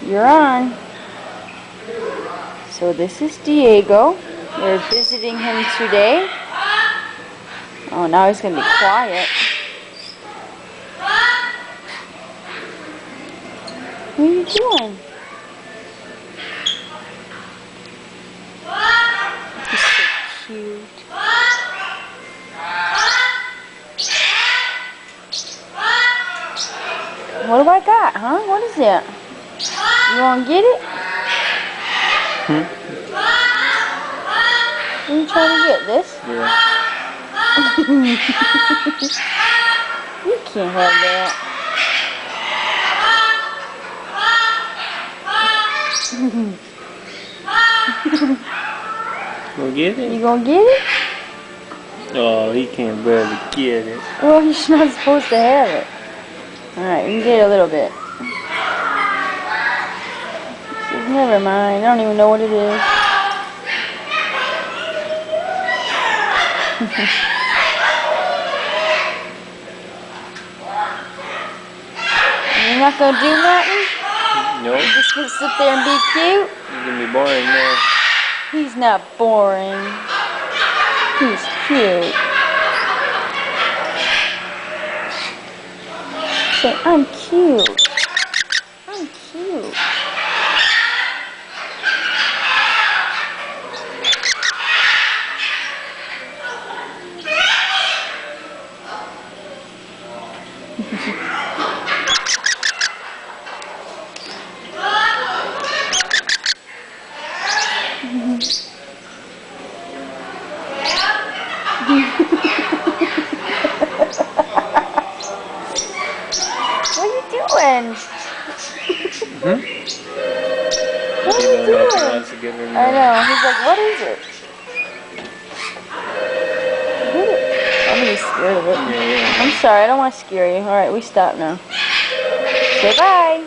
You're on. So this is Diego. We're visiting him today. Oh, now he's going to be quiet. What are you doing? He's so cute. What do I got, huh? What is it? You want to get it? What are you trying to get? This? Yeah. You can't have that. Gonna get it? You gonna get it? Oh, he can't barely get it. Well, he's not supposed to have it. Alright, you can get a little bit. He says, never mind, I don't even know what it is. You're not gonna do nothing? Nope. You're just gonna sit there and be cute? It's gonna be boring now. He's not boring. He's cute. Say, I'm cute. I'm cute. What are you doing? What are you doing? I know. He's like, what is it? Get it. I'm gonna be scared of it. Yeah. I'm sorry. I don't want to scare you. All right, we stop now. Say bye.